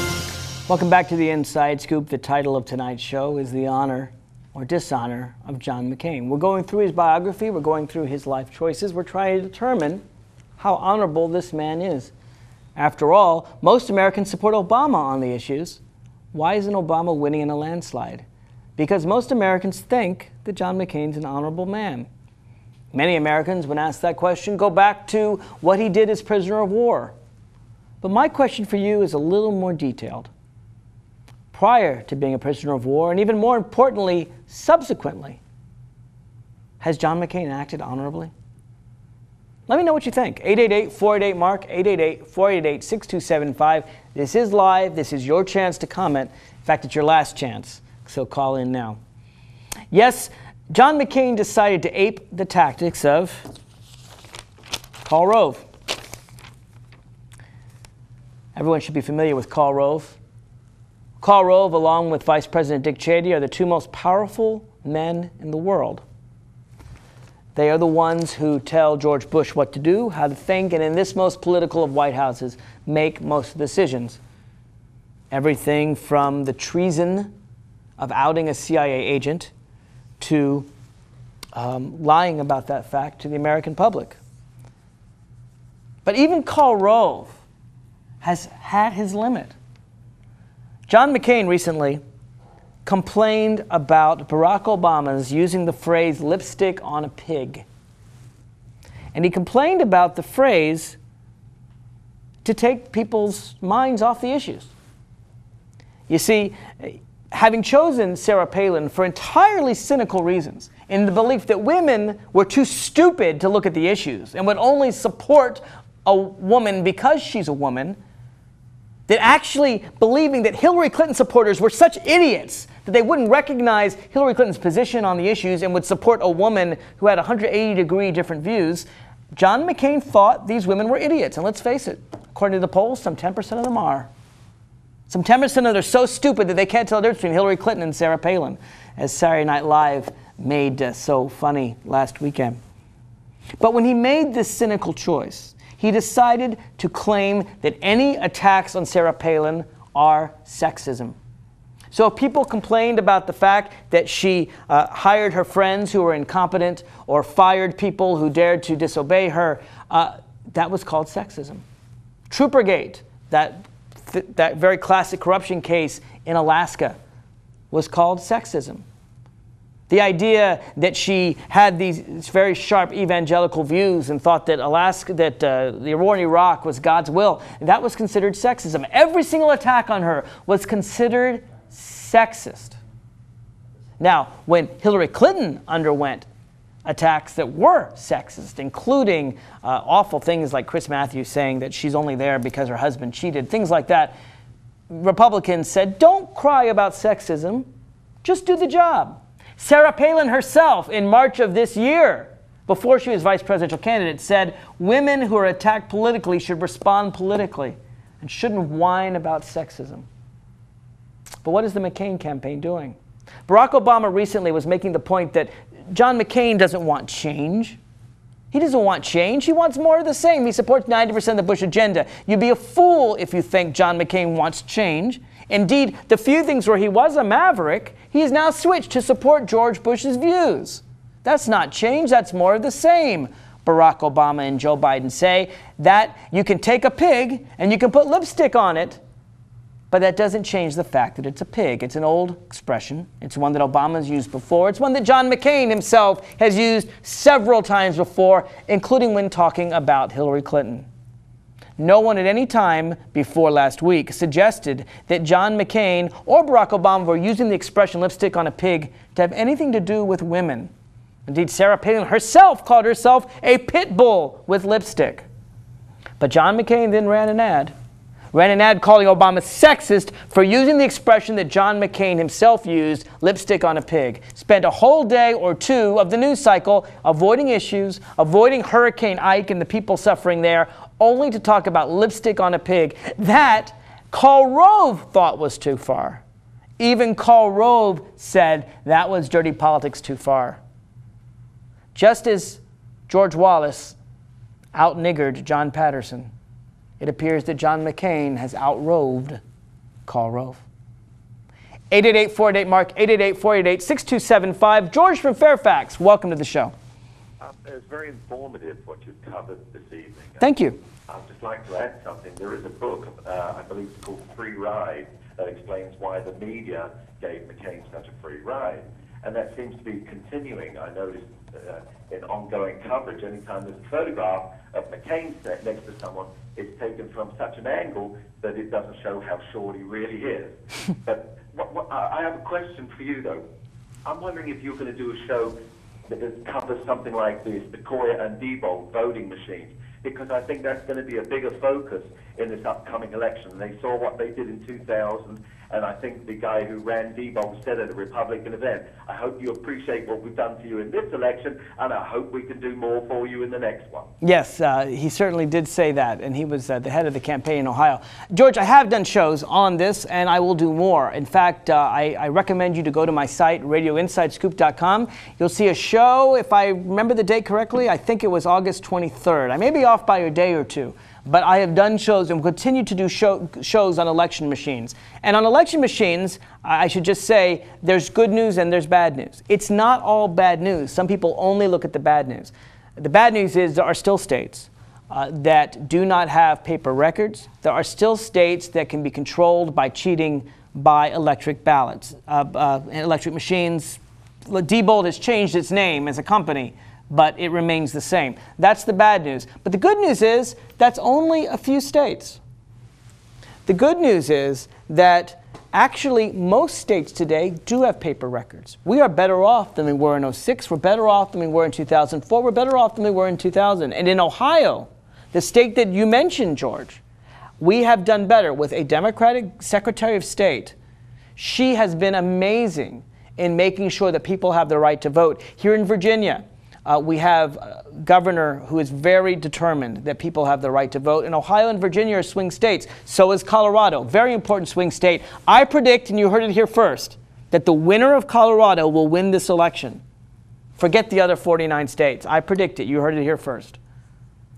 B: Welcome back to The Inside Scoop. The title of tonight's show is The Honor or Dishonor of John McCain. We're going through his biography. We're going through his life choices. We're trying to determine how honorable this man is. After all, most Americans support Obama on the issues. Why isn't Obama winning in a landslide? Because most Americans think that John McCain's an honorable man. Many Americans, when asked that question, go back to what he did as prisoner of war. But my question for you is a little more detailed. Prior to being a prisoner of war, and even more importantly, subsequently, has John McCain acted honorably? Let me know what you think. 888-488-MARK, 888-488-6275. This is live. This is your chance to comment. In fact, it's your last chance, so call in now. Yes, John McCain decided to ape the tactics of Karl Rove. Everyone should be familiar with Karl Rove. Karl Rove, along with Vice President Dick Cheney, are the two most powerful men in the world. They are the ones who tell George Bush what to do, how to think, and in this most political of White Houses, make most of the decisions. Everything from the treason of outing a CIA agent to lying about that fact to the American public. But even Karl Rove has had his limit. John McCain recently complained about Barack Obama's using the phrase lipstick on a pig. And he complained about the phrase to take people's minds off the issues. You see, having chosen Sarah Palin for entirely cynical reasons, in the belief that women were too stupid to look at the issues and would only support a woman because she's a woman, that actually believing that Hillary Clinton supporters were such idiots that they wouldn't recognize Hillary Clinton's position on the issues and would support a woman who had 180-degree different views, John McCain thought these women were idiots. And let's face it, according to the polls, some 10% of them are. Some 10% of them are so stupid that they can't tell the difference between Hillary Clinton and Sarah Palin, as Saturday Night Live made so funny last weekend. But when he made this cynical choice, he decided to claim that any attacks on Sarah Palin are sexism. So if people complained about the fact that she hired her friends who were incompetent or fired people who dared to disobey her, that was called sexism. Troopergate, that very classic corruption case in Alaska, was called sexism. The idea that she had these very sharp evangelical views and thought that the war in Iraq was God's will, that was considered sexism. Every single attack on her was considered sexist. Now, when Hillary Clinton underwent attacks that were sexist, including awful things like Chris Matthews saying that she's only there because her husband cheated, things like that, Republicans said, don't cry about sexism, just do the job. Sarah Palin herself, in March of this year, before she was vice presidential candidate, said women who are attacked politically should respond politically and shouldn't whine about sexism. But what is the McCain campaign doing? Barack Obama recently was making the point that John McCain doesn't want change. He doesn't want change. He wants more of the same. He supports 90% of the Bush agenda. You'd be a fool if you think John McCain wants change. Indeed, the few things where he was a maverick, he has now switched to support George Bush's views. That's not change. That's more of the same. Barack Obama and Joe Biden say that you can take a pig and you can put lipstick on it, but that doesn't change the fact that it's a pig. It's an old expression. It's one that Obama's used before. It's one that John McCain himself has used several times before, including when talking about Hillary Clinton. No one at any time before last week suggested that John McCain or Barack Obama were using the expression lipstick on a pig to have anything to do with women. Indeed, Sarah Palin herself called herself a pit bull with lipstick. But John McCain then ran an ad calling Obama sexist for using the expression that John McCain himself used, lipstick on a pig. Spent a whole day or two of the news cycle avoiding issues, avoiding Hurricane Ike and the people suffering there, only to talk about lipstick on a pig. That Karl Rove thought was too far. Even Karl Rove said that was dirty politics too far. Just as George Wallace out-niggered John Patterson, it appears that John McCain has out-roved Karl Rove. 888-488-MARK, 888-488-6275. George from Fairfax, welcome to the show.
Q: It was very informative what you covered this evening.
B: Thank you.
Q: I'd just like to add something. There is a book, I believe it's called Free Ride, that explains why the media gave McCain such a free ride. And that seems to be continuing. I noticed in ongoing coverage, anytime there's a photograph of McCain next to someone, it's taken from such an angle that it doesn't show how short he really is. But I have a question for you, though. I'm wondering if you're going to do a show that covers something like this, the Coyer and Diebold voting machines, because I think that's going to be a bigger focus in this upcoming election. They saw what they did in 2000, and I think the guy who ran Diebold said at a Republican event, I hope you appreciate what we've done for you in this election, and I hope we can do more for you in the next one.
B: Yes, he certainly did say that, and he was the head of the campaign in Ohio. George, I have done shows on this, and I will do more. In fact, I recommend you to go to my site, radioinsidescoop.com. You'll see a show, if I remember the date correctly, I think it was August 23rd. I may be off by a day or two. But I have done shows and will continue to do shows on election machines. And on election machines, I should just say, there's good news and there's bad news. It's not all bad news. Some people only look at the bad news. The bad news is there are still states that do not have paper records. There are still states that can be controlled by cheating by electric ballots, electric machines. Diebold has changed its name as a company, but it remains the same. That's the bad news. But the good news is that's only a few states. The good news is that actually most states today do have paper records. We are better off than we were in 2006. We're better off than we were in 2004. We're better off than we were in 2000. And in Ohio, the state that you mentioned, George, we have done better with a Democratic Secretary of State. She has been amazing in making sure that people have the right to vote. Here in Virginia, we have a governor who is very determined that people have the right to vote. And Ohio and Virginia are swing states. So is Colorado, very important swing state. I predict, and you heard it here first, that the winner of Colorado will win this election. Forget the other 49 states. I predict it. You heard it here first.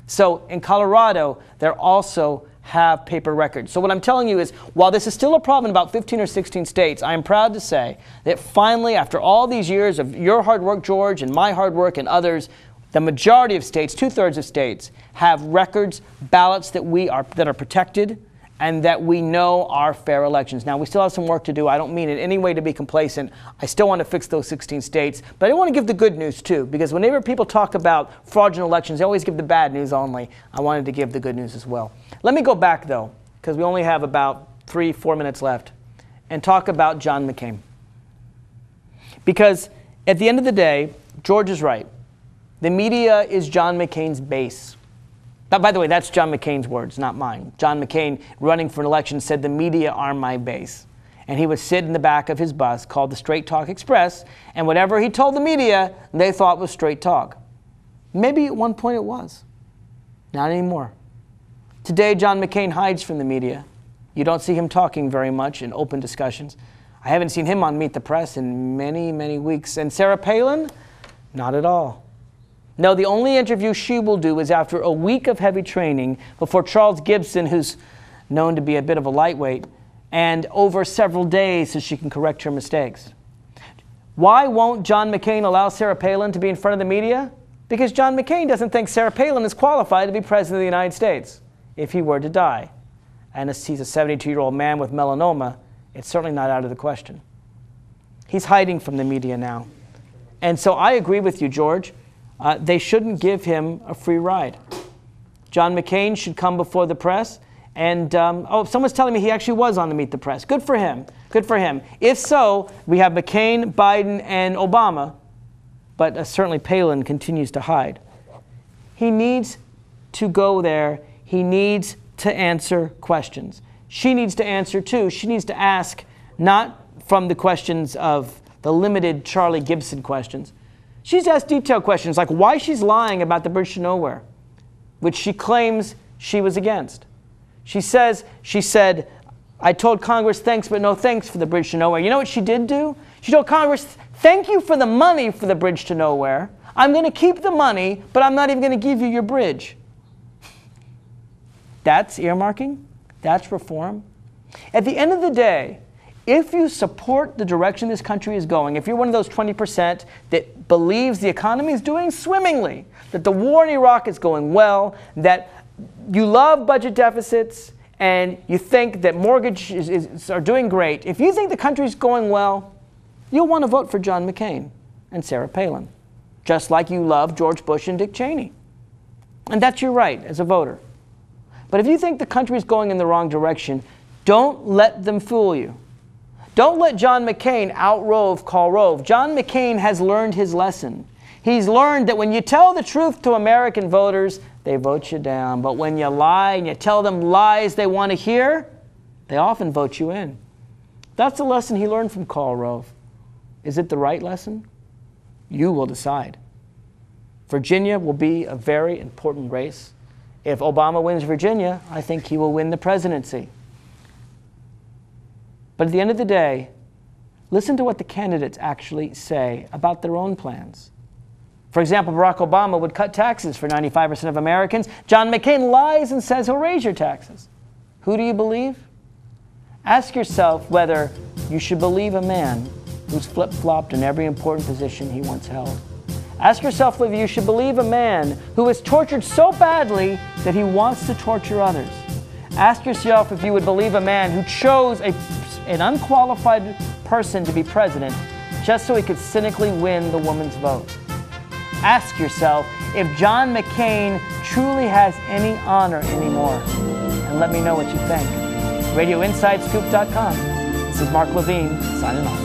B: So in Colorado, they're also have paper records. So what I'm telling you is, while this is still a problem in about 15 or 16 states, I am proud to say that finally, after all these years of your hard work, George, and my hard work and others, the majority of states, 2/3 of states, have records, ballots that are protected and that we know are fair elections. Now, we still have some work to do. I don't mean in any way to be complacent. I still want to fix those 16 states. But I want to give the good news, too, because whenever people talk about fraudulent elections, they always give the bad news only. I wanted to give the good news as well. Let me go back, though, because we only have about 3-4 minutes left, and talk about John McCain. Because at the end of the day, George is right. The media is John McCain's base. By the way, that's John McCain's words, not mine. John McCain, running for an election, said the media are my base. And he would sit in the back of his bus called the Straight Talk Express, and whatever he told the media, they thought was straight talk. Maybe at one point it was. Not anymore. Today, John McCain hides from the media. You don't see him talking very much in open discussions. I haven't seen him on Meet the Press in many, many weeks. And Sarah Palin? Not at all. No, the only interview she will do is after a week of heavy training before Charles Gibson, who's known to be a bit of a lightweight, and over several days so she can correct her mistakes. Why won't John McCain allow Sarah Palin to be in front of the media? Because John McCain doesn't think Sarah Palin is qualified to be president of the United States if he were to die. And as he's a 72-year-old man with melanoma, it's certainly not out of the question. He's hiding from the media now. And so I agree with you, George. They shouldn't give him a free ride. John McCain should come before the press. And, someone's telling me he actually was on the Meet the Press. Good for him. Good for him. If so, we have McCain, Biden, and Obama. But certainly Palin continues to hide. He needs to go there. He needs to answer questions. She needs to answer, too. She needs to ask, not from the questions of the limited Charlie Gibson questions. She's asked detailed questions like why she's lying about the bridge to nowhere, which she claims she was against. She said, I told Congress thanks, but no thanks for the bridge to nowhere. You know what she did do? She told Congress, thank you for the money for the bridge to nowhere. I'm going to keep the money, but I'm not even going to give you your bridge. That's earmarking. That's reform. At the end of the day, if you support the direction this country is going, if you're one of those 20% that believes the economy is doing swimmingly, that the war in Iraq is going well, that you love budget deficits, and you think that mortgages are doing great, if you think the country's going well, you'll want to vote for John McCain and Sarah Palin, just like you love George Bush and Dick Cheney. And that's your right as a voter. But if you think the country is going in the wrong direction, don't let them fool you. Don't let John McCain out-rove Karl Rove. John McCain has learned his lesson. He's learned that when you tell the truth to American voters, they vote you down. But when you lie and you tell them lies they want to hear, they often vote you in. That's the lesson he learned from Karl Rove. Is it the right lesson? You will decide. Virginia will be a very important race. If Obama wins Virginia, I think he will win the presidency. But at the end of the day, listen to what the candidates actually say about their own plans. For example, Barack Obama would cut taxes for 95% of Americans. John McCain lies and says he'll raise your taxes. Who do you believe? Ask yourself whether you should believe a man who's flip-flopped in every important position he once held. Ask yourself whether you should believe a man who is tortured so badly that he wants to torture others. Ask yourself if you would believe a man who chose an unqualified person to be president just so he could cynically win the woman's vote. Ask yourself if John McCain truly has any honor anymore. And let me know what you think. RadioInsideScoop.com. This is Mark Levine, signing off.